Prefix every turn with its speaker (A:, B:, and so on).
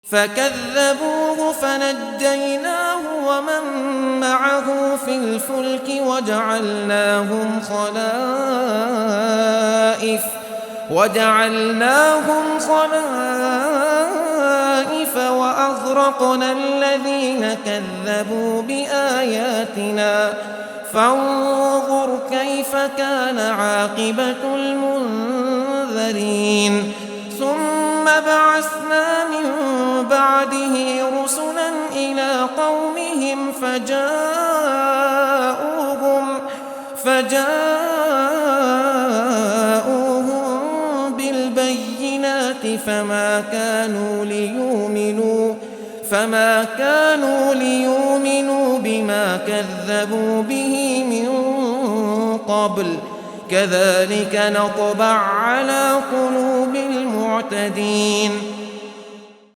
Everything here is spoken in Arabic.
A: فكذبوه فنجيناه ومن معه في الفلك وجعلناهم خلائف وأغرقنا الذين كذبوا بآياتنا فانظر كيف كان عاقبة المنذرين ثم بعثنا من بعده رسلا إلى قومهم فجاءوهم بالبينات فما كانوا ليؤمنوا بما كذبوا به من قبل كذلك نطبع على قلوب المعتدين